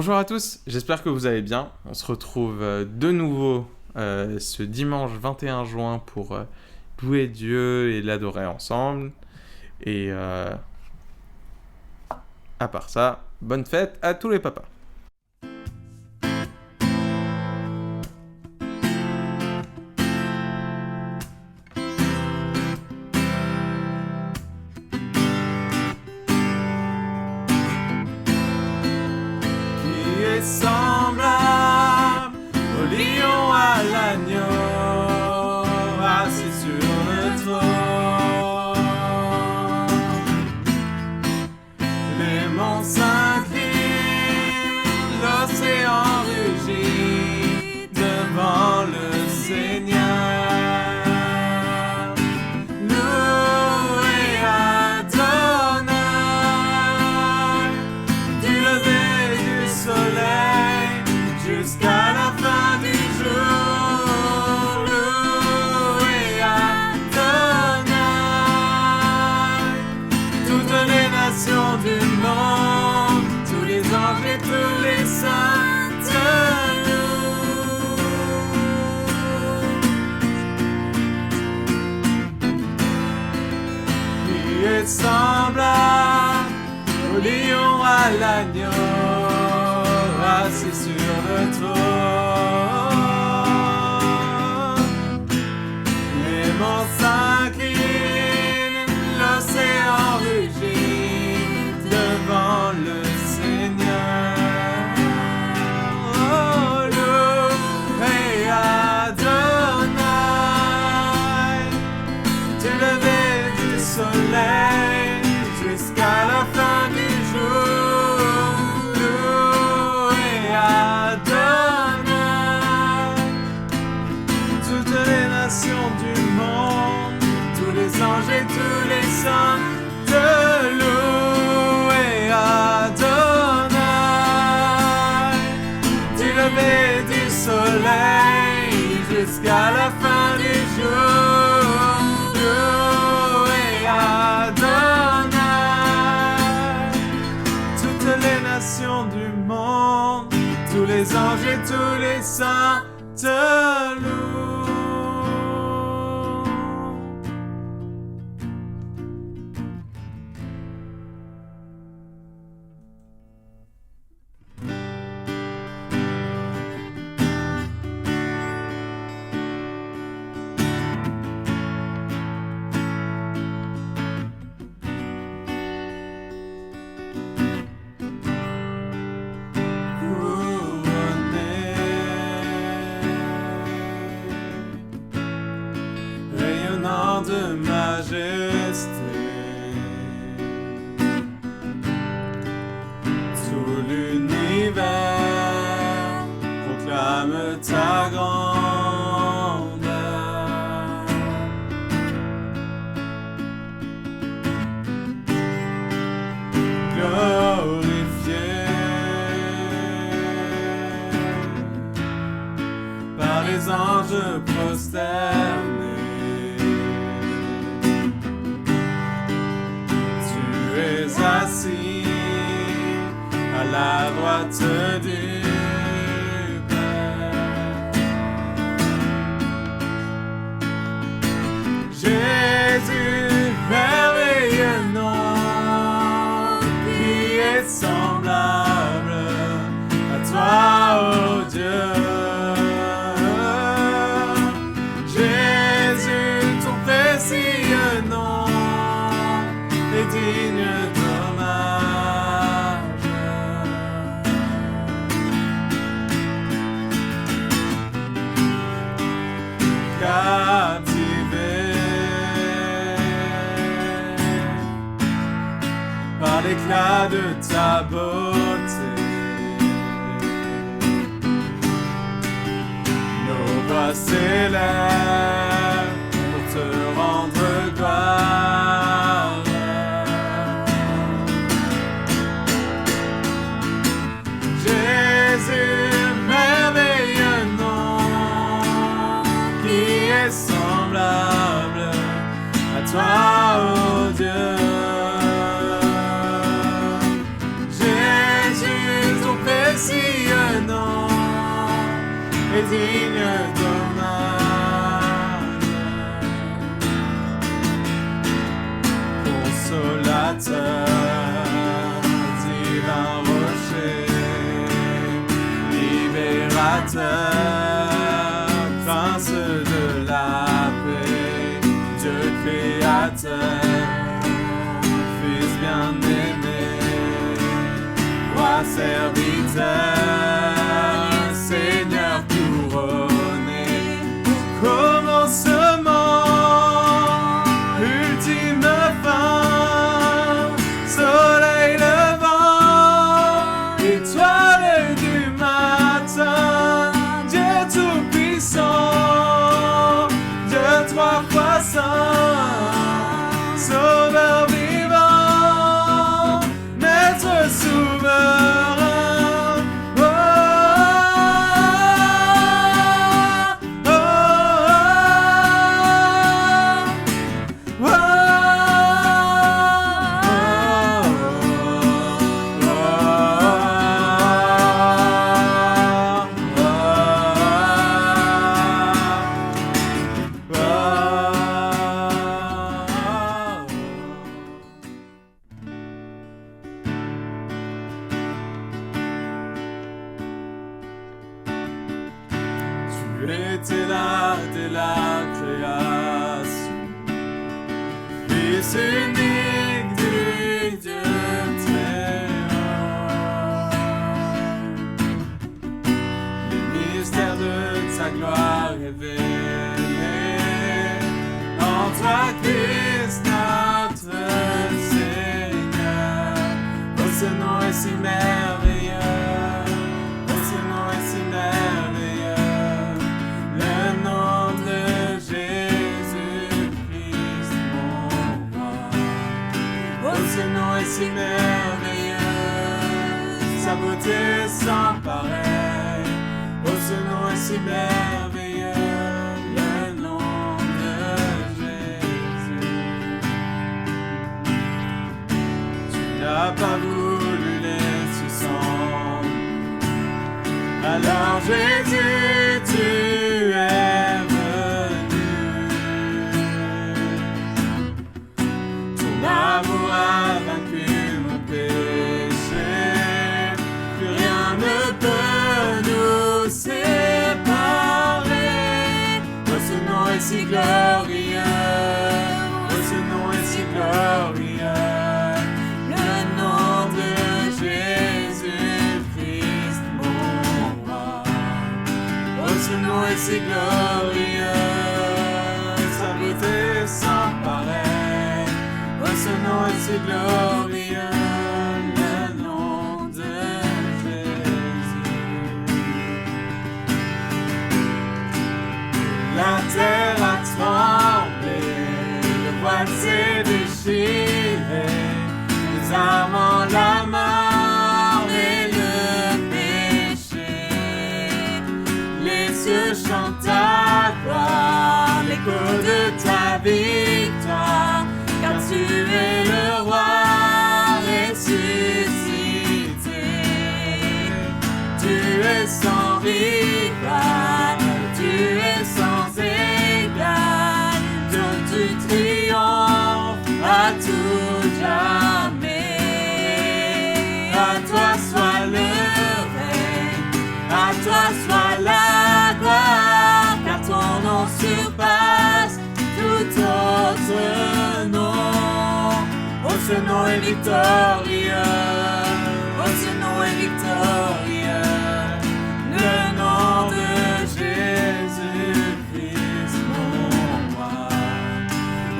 Bonjour à tous, j'espère que vous allez bien. On se retrouve de nouveau ce dimanche 21 juin pour louer Dieu et l'adorer ensemble. Et à part ça, bonne fête à tous les papas. Qui est semblable au lion à l'agneau, assis sur le trône. Les monts s'inclinent, l'océan rugit devant le Seigneur. Louez Adonai, du lever du soleil jusqu'à la fin du jour. Louez Adonai, toutes les nations du monde, tous les anges et tous les saints te louent. Qui est semblable au lion à l'agneau, assis sur le trône. Les monts s'inclinent, l'océan rugit devant le Seigneur. Oh, louez Adonai, du lever du soleil jusqu'à la fin du jour. Louez Adonai, toutes les nations du monde, tous les anges et tous les saints te louent. Adonai, du lever du soleil jusqu'à la fin du jour. Louez Adonai, toutes les nations du monde, tous les anges et tous les saints te louent. Rayonnant de majesté, tout l'univers proclame ta grandeur. Glorifié par les anges prosternés, tu es assis à la droite du Père. Jésus, merveilleux nom, qui est semblable à toi, ô Dieu. Jésus, ton précieux nom est digne d'hommage. Captivé par l'éclat de ta beauté, nos voix s'élèvent pour te rendre gloire. Jésus, merveilleux nom, qui est semblable à toi, ô Dieu. Jésus, ton précieux Créateur, Fils bien-aimé, Roi serviteur, Seigneur couronné, commencement, ultime fin, soleil levant, étoile du matin, Dieu tout-puissant, Dieu trois fois saint, Sauveur vivant, Maître souverain. Tu étais là dès la création, Fils unique du Dieu très haut. Les mystères de ta gloire révélés en toi, Christ notre Seigneur. Oh, ce nom est si merveilleux, oh, ce nom est si merveilleux, le nom de Jésus-Christ mon roi. Oh, ce nom est si merveilleux, sa beauté sans pareil. Oh, ce nom est si merveilleux, le nom de Jésus. Tu n'as pas voulu laisser sans. Alors Jésus, tu es venu. Ton amour a vaincu mon péché. Plus rien ne peut nous séparer. Oh, ce nom est si glorieux. Oh, ce nom est si glorieux. Le nom de Jésus-Christ mon roi. Oh, ce nom est si glorieux, sa beauté sans pareil. Oh, ce nom est si glorieux, le nom de Jésus. La terre a tremblé, le voile s'est déchiré, les armes en la mort et le péché. Les cieux chantent ta gloire, l'écho de ta victoire, car tu es le roi ressuscité. Tu es sans rival, tu es sans égal, dont tu triomphes à tout jamais. À toi soit le règne, à toi soit la gloire, car ton nom surpasse tout autre nom. Oh, ce nom est victorieux, oh, ce nom est victorieux, le nom de Jésus-Christ mon roi.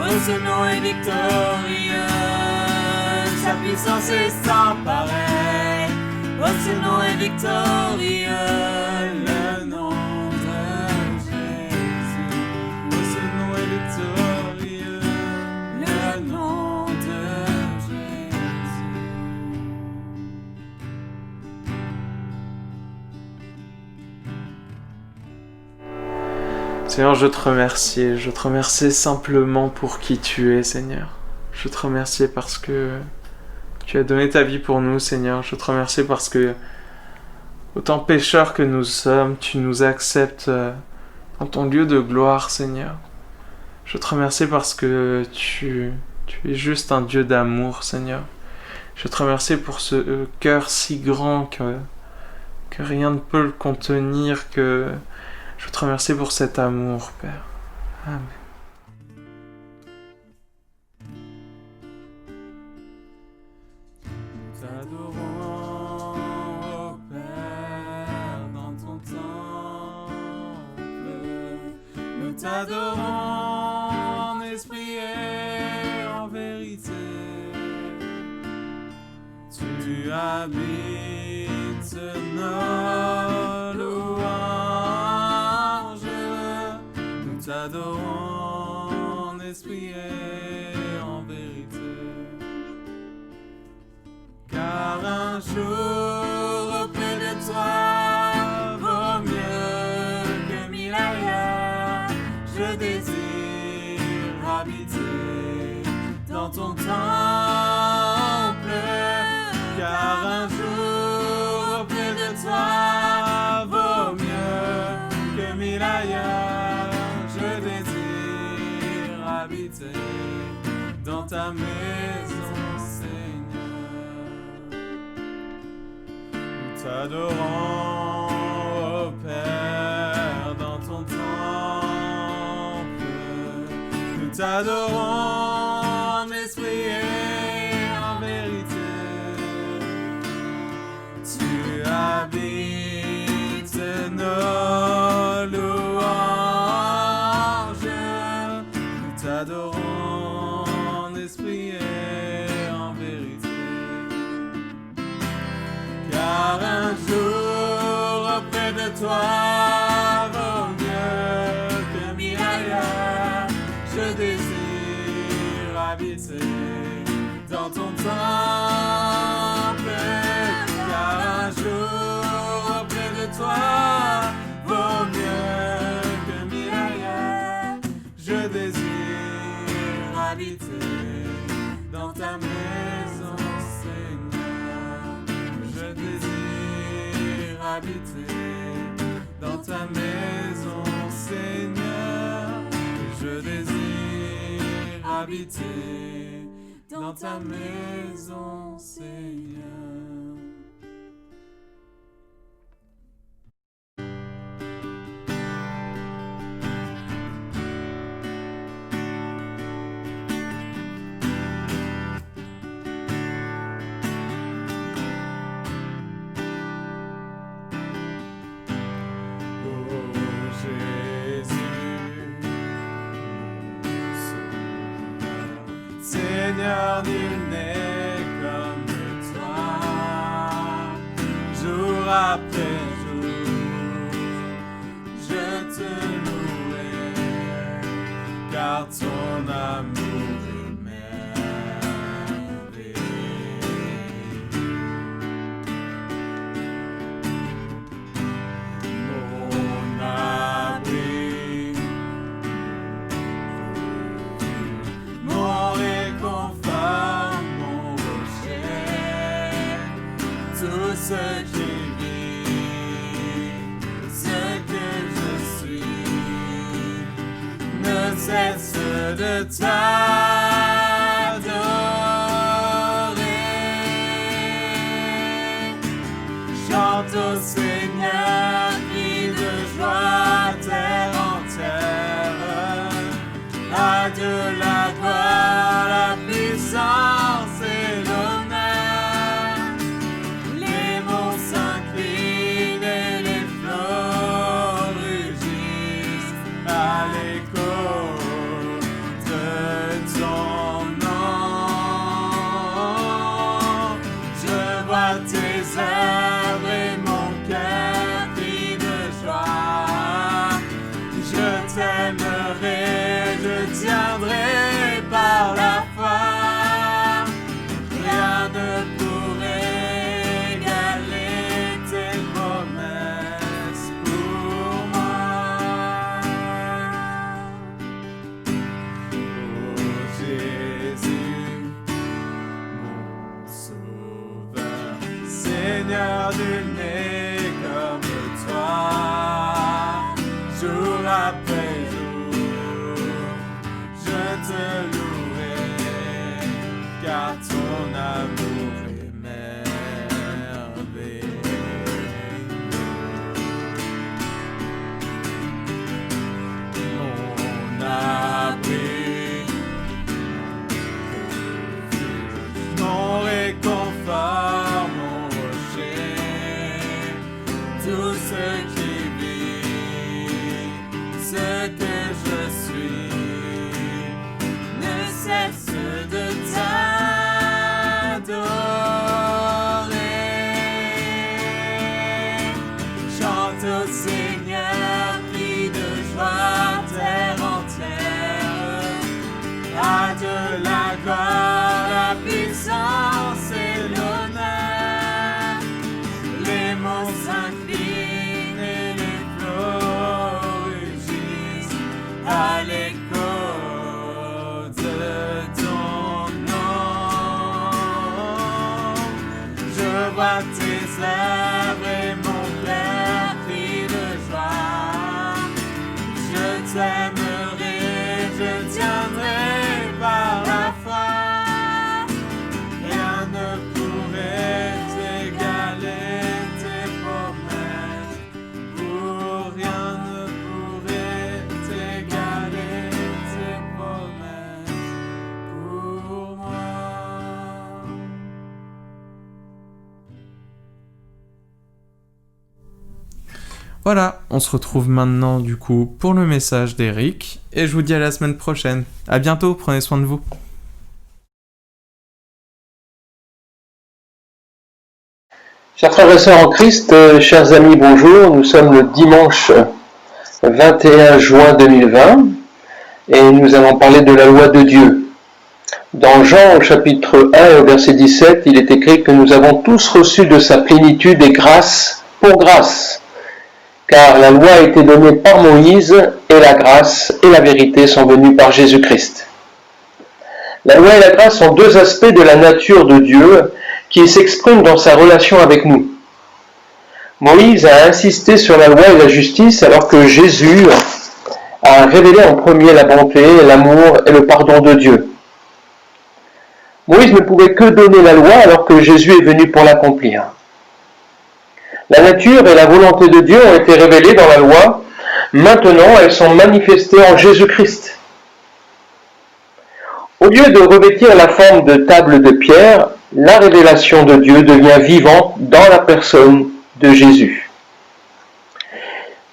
Oh, ce nom est victorieux, sa puissance est sans pareil. Oh, ce nom est victorieux, le nom de Jésus. Oh, ce nom est victorieux, le nom de Jésus. Seigneur, je te remercie simplement pour qui tu es, Seigneur. Je te remercie parce que tu as donné ta vie pour nous, Seigneur. Je te remercie parce que, autant pécheurs que nous sommes, tu nous acceptes dans ton lieu de gloire, Seigneur. Je te remercie parce que tu es juste un Dieu d'amour, Seigneur. Je te remercie pour ce cœur si grand que rien ne peut le contenir, Je te remercie pour cet amour, Père. Amen. t'adorons, ô Père, dans ton temple. Nous t'adorons en esprit et en vérité. Tu habites nos louanges. Nous t'adorons en esprit et en vérité. Car un jour auprès de toi vaut mieux que 1000 ailleurs. Je désire habiter dans ton temple. Car un jour auprès de toi vaut mieux que 1000 ailleurs. Je désire habiter dans ta maison, Seigneur. Nous t'adorons, ô Père, dans ton temple. Nous t'adorons en esprit et en vérité. Tu habites nos louanges. Nous t'adorons en esprit et en vérité. Car un jour auprès de toi vaut mieux que 1000 ailleurs. Je désire habiter dans ton temple. Car un jour auprès de toi vaut mieux que 1000 ailleurs. Je désire habiter dans ta maison, Seigneur. Je désire habiter dans ta maison, Seigneur. Je désire habiter dans ta maison, Seigneur. Seigneur, nul n'est comme toi, jour après jour, je te louerai, car ton amour est merveilleux. Mon abri, mon réconfort, mon rocher, tout ce qui vit, ce que je suis, ne cesse de t'adorer. Chante au Seigneur, crie de joie, terre entière. À Dieu la gloire, la puissance et l'honneur. Les monts s'inclinent et les flots rugissent à l'écho de ton nom. Je vois tes œuvres et mon cœur crie de joie. Je t'aimerai, je tiendrai par la foi. Rien ne pourrait égaler tes promesses pour moi. Oh Jésus, mon sauveur, Seigneur, nul n'est comme toi, jour après jour, je te louerai, car ton amour est merveilleux. Mon abri, mon réconfort, de la gloire, la puissance et l'honneur. Les mots s'inclinent et les flots rugissent à l'écho de ton nom. Je vois tes œuvres et mon cœur crie de joie. Je t'aimerai, je tiendrai par la foi. Rien ne pourrait t'égaler tes promesses. Pour rien ne pourrait t'égaler tes promesses pour moi. Voilà, on se retrouve maintenant du coup pour le message d'Eric et je vous dis à la semaine prochaine. À bientôt, prenez soin de vous. Chers frères et sœurs en Christ, chers amis, bonjour. Nous sommes le dimanche 21 juin 2020 et nous allons parler de la loi de Dieu. Dans Jean au chapitre 1 et au verset 17, il est écrit que nous avons tous reçu de sa plénitude et grâce pour grâce. Car la loi a été donnée par Moïse et la grâce et la vérité sont venues par Jésus-Christ. La loi et la grâce sont deux aspects de la nature de Dieu qui s'expriment dans sa relation avec nous. Moïse a insisté sur la loi et la justice alors que Jésus a révélé en premier la bonté, l'amour et le pardon de Dieu. Moïse ne pouvait que donner la loi alors que Jésus est venu pour l'accomplir. La nature et la volonté de Dieu ont été révélées dans la loi. Maintenant, elles sont manifestées en Jésus-Christ. Au lieu de revêtir la forme de table de pierre, la révélation de Dieu devient vivante dans la personne de Jésus.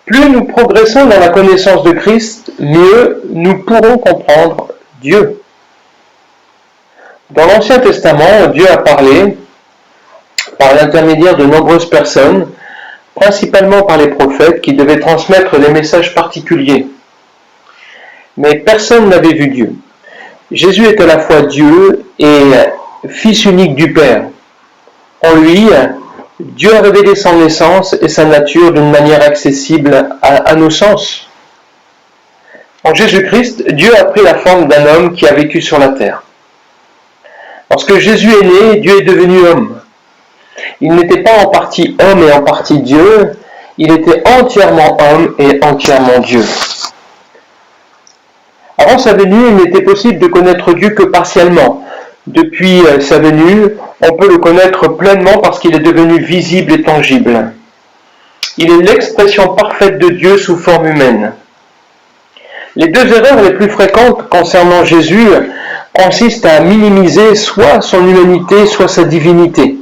Plus nous progressons dans la connaissance de Christ, mieux nous pourrons comprendre Dieu. Dans l'Ancien Testament, Dieu a parlé par l'intermédiaire de nombreuses personnes, principalement par les prophètes qui devaient transmettre des messages particuliers. Mais personne n'avait vu Dieu. Jésus est à la fois Dieu et Fils unique du Père. En lui, Dieu a révélé son essence et sa nature d'une manière accessible à nos sens. En Jésus-Christ, Dieu a pris la forme d'un homme qui a vécu sur la terre. Lorsque Jésus est né, Dieu est devenu homme. Il n'était pas en partie homme et en partie Dieu, il était entièrement homme et entièrement Dieu. Avant sa venue, il n'était possible de connaître Dieu que partiellement. Depuis sa venue, on peut le connaître pleinement parce qu'il est devenu visible et tangible. Il est l'expression parfaite de Dieu sous forme humaine. Les deux erreurs les plus fréquentes concernant Jésus consistent à minimiser soit son humanité, soit sa divinité.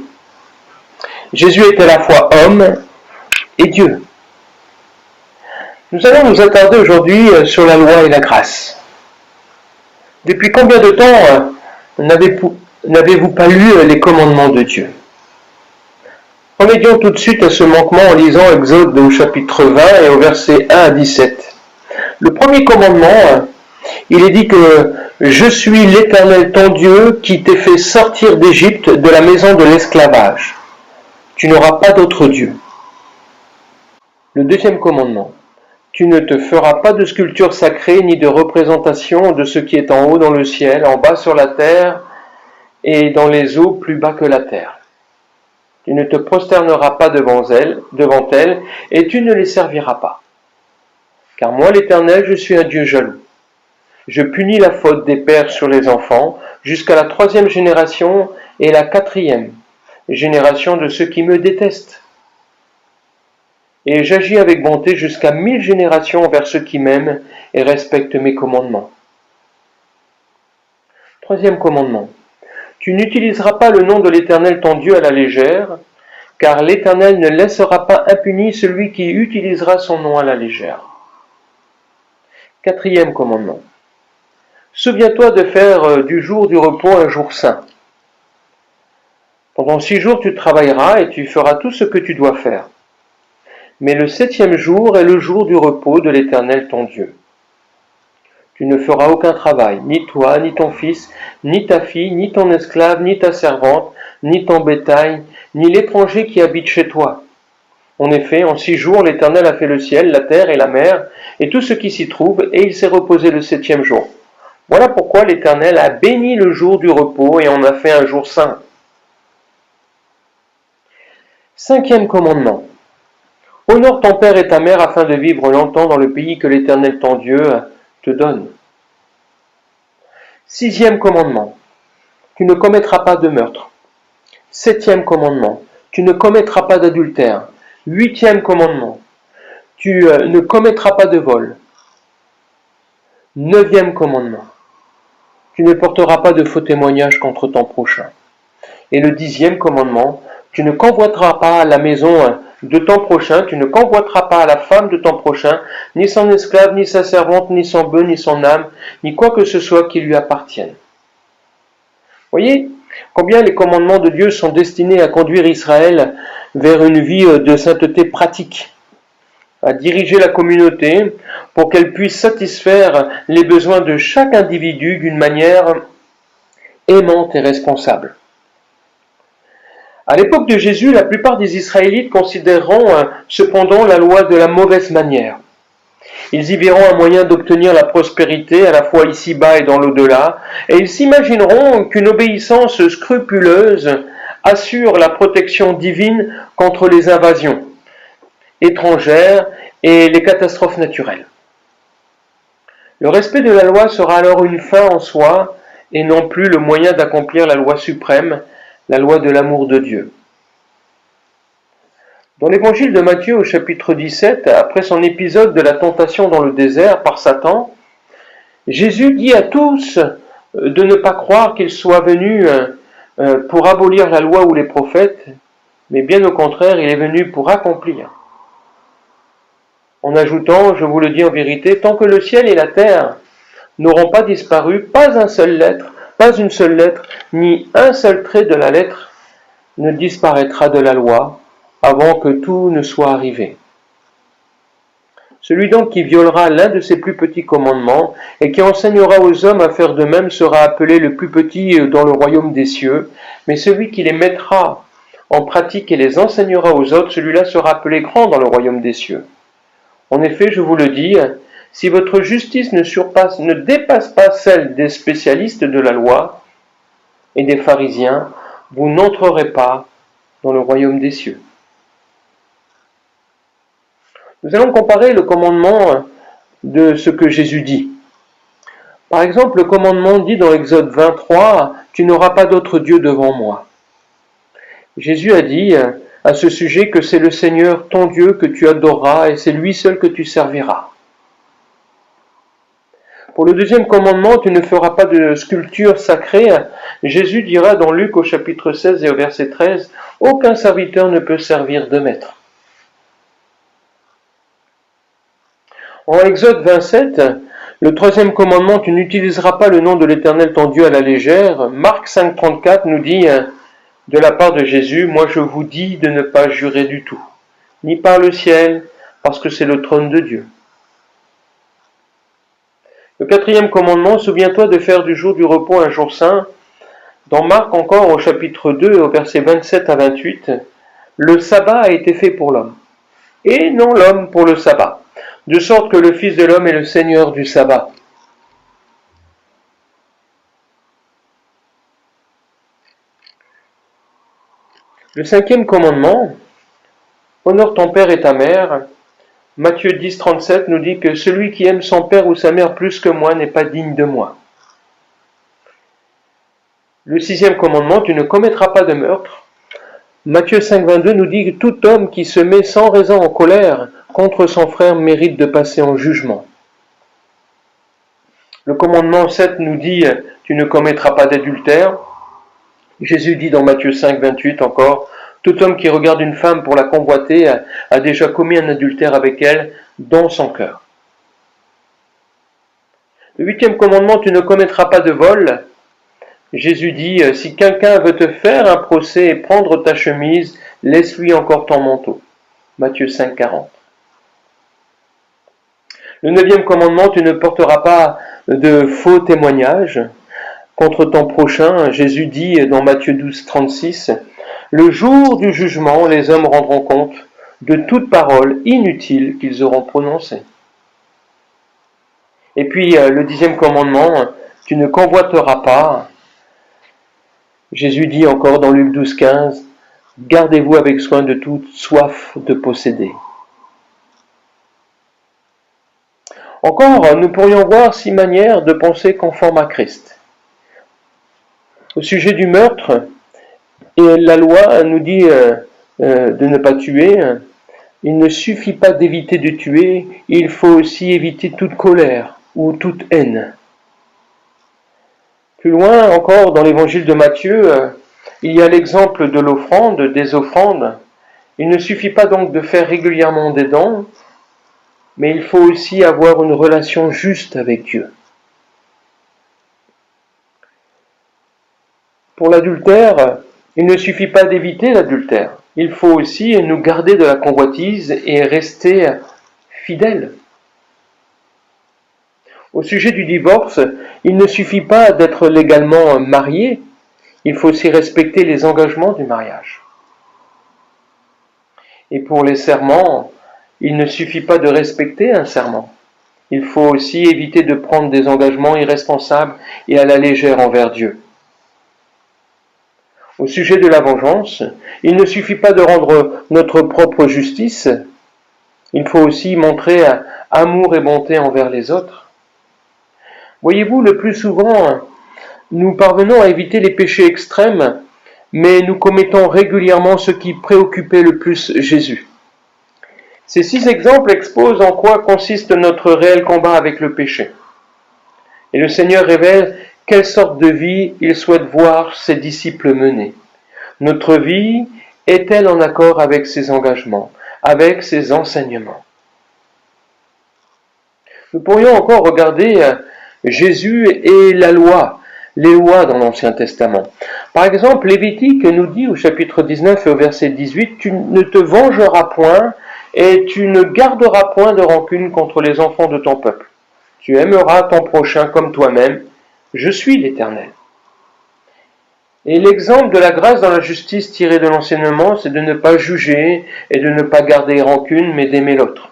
Jésus est à la fois homme et Dieu. Nous allons nous attarder aujourd'hui sur la loi et la grâce. Depuis combien de temps n'avez-vous pas lu les commandements de Dieu? Remédions tout de suite à ce manquement en lisant Exode au chapitre 20 et au verset 1 à 17. Le premier commandement, il est dit que « Je suis l'Éternel ton Dieu qui t'ai fait sortir d'Égypte de la maison de l'esclavage. Tu n'auras pas d'autre Dieu. » Le deuxième commandement. Tu ne te feras pas de sculpture sacrée ni de représentation de ce qui est en haut dans le ciel, en bas sur la terre et dans les eaux plus bas que la terre. Tu ne te prosterneras pas devant elles et tu ne les serviras pas. Car moi l'Éternel, je suis un Dieu jaloux. Je punis la faute des pères sur les enfants jusqu'à la 3e génération et la 4e génération de ceux qui me détestent. Et j'agis avec bonté jusqu'à 1000 générations envers ceux qui m'aiment et respectent mes commandements. 3e commandement. Tu n'utiliseras pas le nom de l'Éternel ton Dieu à la légère, car l'Éternel ne laissera pas impuni celui qui utilisera son nom à la légère. 4e commandement. Souviens-toi de faire du jour du repos un jour saint. Pendant 6 jours tu travailleras et tu feras tout ce que tu dois faire. Mais le 7e jour est le jour du repos de l'Éternel ton Dieu. Tu ne feras aucun travail, ni toi, ni ton fils, ni ta fille, ni ton esclave, ni ta servante, ni ton bétail, ni l'étranger qui habite chez toi. En effet, en 6 jours, l'Éternel a fait le ciel, la terre et la mer, et tout ce qui s'y trouve, et il s'est reposé le 7e jour. Voilà pourquoi l'Éternel a béni le jour du repos et en a fait un jour saint. 5e commandement. Honore ton père et ta mère afin de vivre longtemps dans le pays que l'Éternel ton Dieu te donne. 6e commandement. Tu ne commettras pas de meurtre. 7e commandement. Tu ne commettras pas d'adultère. 8e commandement. Tu ne commettras pas de vol. 9e commandement. Tu ne porteras pas de faux témoignages contre ton prochain. Et le 10e commandement. Tu ne convoiteras pas à la maison de ton prochain, tu ne convoiteras pas à la femme de ton prochain, ni son esclave, ni sa servante, ni son bœuf, ni son âme, ni quoi que ce soit qui lui appartienne. Voyez combien les commandements de Dieu sont destinés à conduire Israël vers une vie de sainteté pratique, à diriger la communauté pour qu'elle puisse satisfaire les besoins de chaque individu d'une manière aimante et responsable. À l'époque de Jésus, la plupart des Israélites considéreront cependant la loi de la mauvaise manière. Ils y verront un moyen d'obtenir la prospérité à la fois ici-bas et dans l'au-delà, et ils s'imagineront qu'une obéissance scrupuleuse assure la protection divine contre les invasions étrangères et les catastrophes naturelles. Le respect de la loi sera alors une fin en soi et non plus le moyen d'accomplir la loi suprême, la loi de l'amour de Dieu. Dans l'évangile de Matthieu au chapitre 17, après son épisode de la tentation dans le désert par Satan, Jésus dit à tous de ne pas croire qu'il soit venu pour abolir la loi ou les prophètes, mais bien au contraire, il est venu pour accomplir. En ajoutant, je vous le dis en vérité, tant que le ciel et la terre n'auront pas disparu, pas une seule lettre, ni un seul trait de la lettre ne disparaîtra de la loi avant que tout ne soit arrivé. Celui donc qui violera l'un de ces plus petits commandements et qui enseignera aux hommes à faire de même sera appelé le plus petit dans le royaume des cieux, mais celui qui les mettra en pratique et les enseignera aux autres, celui-là sera appelé grand dans le royaume des cieux. En effet, je vous le dis, si votre justice ne dépasse pas celle des spécialistes de la loi et des pharisiens, vous n'entrerez pas dans le royaume des cieux. Nous allons comparer le commandement de ce que Jésus dit. Par exemple, le commandement dit dans Exode 23, « Tu n'auras pas d'autre Dieu devant moi ». Jésus a dit à ce sujet que c'est le Seigneur ton Dieu que tu adoreras et c'est lui seul que tu serviras. Pour le deuxième commandement, tu ne feras pas de sculpture sacrée. Jésus dira dans Luc au chapitre 16 et au verset 13, « Aucun serviteur ne peut servir de maître ». En Exode 27, le troisième commandement, tu n'utiliseras pas le nom de l'Éternel ton Dieu à la légère. Marc 5,34 nous dit de la part de Jésus, moi je vous dis de ne pas jurer du tout, ni par le ciel, parce que c'est le trône de Dieu. Le quatrième commandement, souviens-toi de faire du jour du repos un jour saint. Dans Marc encore au chapitre 2, au verset 27 à 28, le sabbat a été fait pour l'homme, et non l'homme pour le sabbat, de sorte que le Fils de l'homme est le Seigneur du sabbat. Le cinquième commandement, honore ton père et ta mère. Matthieu 10, 37 nous dit que celui qui aime son père ou sa mère plus que moi n'est pas digne de moi. Le sixième commandement, tu ne commettras pas de meurtre. Matthieu 5, 22 nous dit que tout homme qui se met sans raison en colère contre son frère mérite de passer en jugement. Le commandement 7 nous dit tu ne commettras pas d'adultère. Jésus dit dans Matthieu 5, 28 encore, tout homme qui regarde une femme pour la convoiter a déjà commis un adultère avec elle dans son cœur. Le huitième commandement, tu ne commettras pas de vol. Jésus dit, si quelqu'un veut te faire un procès et prendre ta chemise, laisse-lui encore ton manteau. Matthieu 5, 40. Le 9e commandement, tu ne porteras pas de faux témoignages contre ton prochain. Jésus dit dans Matthieu 12, 36, « Le jour du jugement, les hommes rendront compte de toute parole inutile qu'ils auront prononcée. » Et puis le 10e commandement, « Tu ne convoiteras pas. » Jésus dit encore dans Luc 12, 15, « Gardez-vous avec soin de toute soif de posséder. » Encore, nous pourrions voir 6 manières de penser conformes à Christ. Au sujet du meurtre, et la loi nous dit de ne pas tuer, il ne suffit pas d'éviter de tuer, il faut aussi éviter toute colère ou toute haine. Plus loin encore, dans l'évangile de Matthieu, il y a l'exemple de l'offrande, des offrandes. Il ne suffit pas donc de faire régulièrement des dons, mais il faut aussi avoir une relation juste avec Dieu. Pour l'adultère, il ne suffit pas d'éviter l'adultère. Il faut aussi nous garder de la convoitise et rester fidèles. Au sujet du divorce, il ne suffit pas d'être légalement marié, il faut aussi respecter les engagements du mariage. Et pour les serments, il ne suffit pas de respecter un serment. Il faut aussi éviter de prendre des engagements irresponsables et à la légère envers Dieu. Au sujet de la vengeance, il ne suffit pas de rendre notre propre justice, il faut aussi montrer amour et bonté envers les autres. Voyez-vous, le plus souvent, nous parvenons à éviter les péchés extrêmes, mais nous commettons régulièrement ce qui préoccupait le plus Jésus. Ces 6 exemples exposent en quoi consiste notre réel combat avec le péché. Et le Seigneur révèle quelle sorte de vie il souhaite voir ses disciples mener. Notre vie est-elle en accord avec ses engagements, avec ses enseignements? Nous pourrions encore regarder Jésus et la loi, les lois dans l'Ancien Testament. Par exemple, Lévitique nous dit au chapitre 19 et au verset 18, « Tu ne te vengeras point et tu ne garderas point de rancune contre les enfants de ton peuple. Tu aimeras ton prochain comme toi-même. Je suis l'Éternel. » Et l'exemple de la grâce dans la justice tiré de l'enseignement, c'est de ne pas juger et de ne pas garder rancune, mais d'aimer l'autre.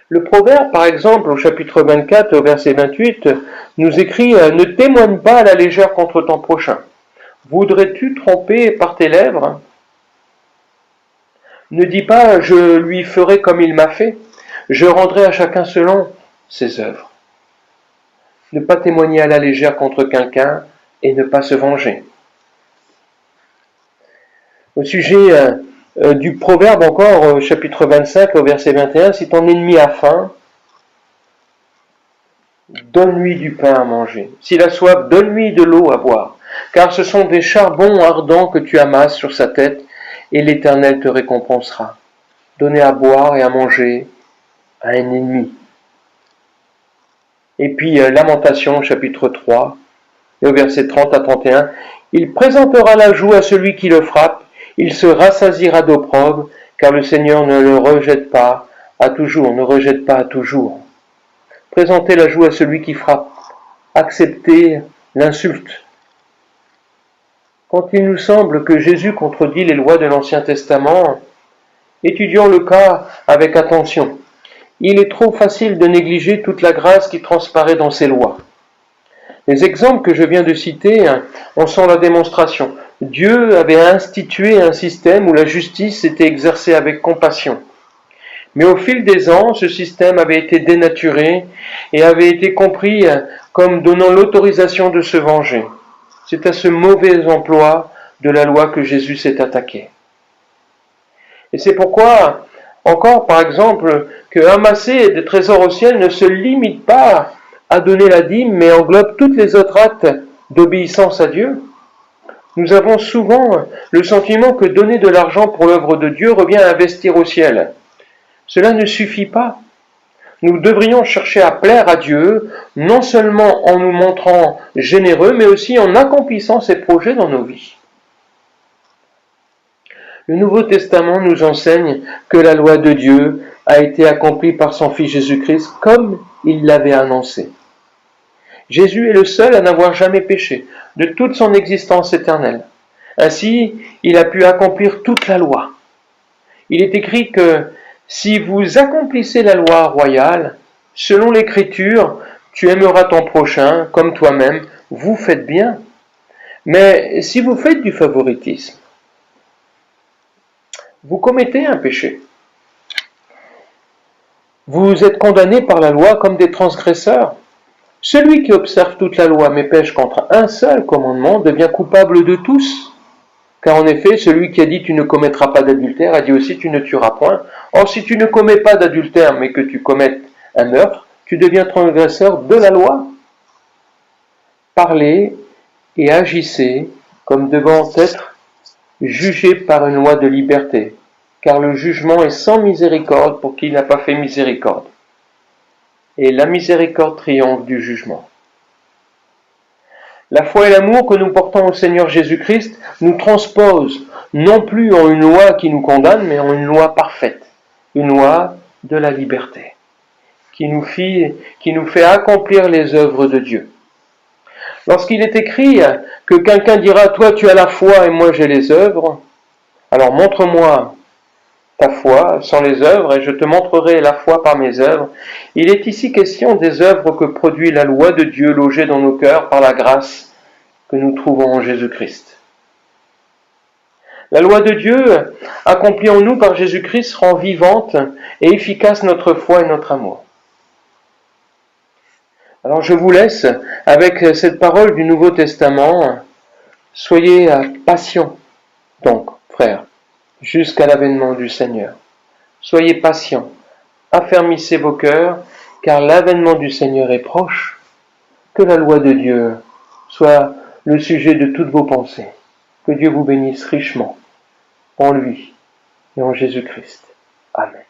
Le Proverbe, par exemple, au chapitre 24, au verset 28, nous écrit « Ne témoigne pas à la légère contre ton prochain. Voudrais-tu tromper par tes lèvres ? Ne dis pas « Je lui ferai comme il m'a fait. Je rendrai à chacun selon ses œuvres. » Ne pas témoigner à la légère contre quelqu'un et ne pas se venger. Au sujet du Proverbe encore, chapitre 25, au verset 21, « Si ton ennemi a faim, donne-lui du pain à manger. S'il a soif, donne-lui de l'eau à boire. Car ce sont des charbons ardents que tu amasses sur sa tête, et l'Éternel te récompensera. » Donner à boire et à manger à un ennemi. Et puis, Lamentation, chapitre 3, et au verset 30 à 31, « Il présentera la joue à celui qui le frappe, il se rassasiera d'opprobre, car le Seigneur ne le rejette pas à toujours, ne rejette pas à toujours. » Présentez la joue à celui qui frappe, acceptez l'insulte. Quand il nous semble que Jésus contredit les lois de l'Ancien Testament, étudions le cas avec attention. Il est trop facile de négliger toute la grâce qui transparaît dans ces lois. Les exemples que je viens de citer en sont la démonstration. Dieu avait institué un système où la justice était exercée avec compassion. Mais au fil des ans, ce système avait été dénaturé et avait été compris comme donnant l'autorisation de se venger. C'est à ce mauvais emploi de la loi que Jésus s'est attaqué. Et c'est pourquoi, encore par exemple, que amasser des trésors au ciel ne se limite pas à donner la dîme, mais englobe toutes les autres actes d'obéissance à Dieu. Nous avons souvent le sentiment que donner de l'argent pour l'œuvre de Dieu revient à investir au ciel. Cela ne suffit pas. Nous devrions chercher à plaire à Dieu, non seulement en nous montrant généreux, mais aussi en accomplissant ses projets dans nos vies. Le Nouveau Testament nous enseigne que la loi de Dieu a été accomplie par son Fils Jésus-Christ comme il l'avait annoncé. Jésus est le seul à n'avoir jamais péché de toute son existence éternelle. Ainsi, il a pu accomplir toute la loi. Il est écrit que si vous accomplissez la loi royale, selon l'Écriture, tu aimeras ton prochain comme toi-même, vous faites bien. Mais si vous faites du favoritisme, vous commettez un péché. Vous êtes condamnés par la loi comme des transgresseurs. Celui qui observe toute la loi mais pêche contre un seul commandement devient coupable de tous. Car en effet, celui qui a dit « tu ne commettras pas d'adultère » a dit aussi « tu ne tueras point ». Or, si tu ne commets pas d'adultère mais que tu commettes un meurtre, tu deviens transgresseur de la loi. Parlez et agissez comme devant être jugés par une loi de liberté, car le jugement est sans miséricorde pour qui n'a pas fait miséricorde. Et la miséricorde triomphe du jugement. La foi et l'amour que nous portons au Seigneur Jésus-Christ nous transposent non plus en une loi qui nous condamne, mais en une loi parfaite, une loi de la liberté, qui nous fait accomplir les œuvres de Dieu. Lorsqu'il est écrit que quelqu'un dira « toi tu as la foi et moi j'ai les œuvres », alors montre-moi ta foi sans les œuvres et je te montrerai la foi par mes œuvres. Il est ici question des œuvres que produit la loi de Dieu logée dans nos cœurs par la grâce que nous trouvons en Jésus-Christ. La loi de Dieu, accomplie en nous par Jésus-Christ, rend vivante et efficace notre foi et notre amour. Alors je vous laisse avec cette parole du Nouveau Testament. Soyez patients, donc, frères, jusqu'à l'avènement du Seigneur. Soyez patients, affermissez vos cœurs, car l'avènement du Seigneur est proche. Que la loi de Dieu soit le sujet de toutes vos pensées. Que Dieu vous bénisse richement en lui et en Jésus-Christ. Amen.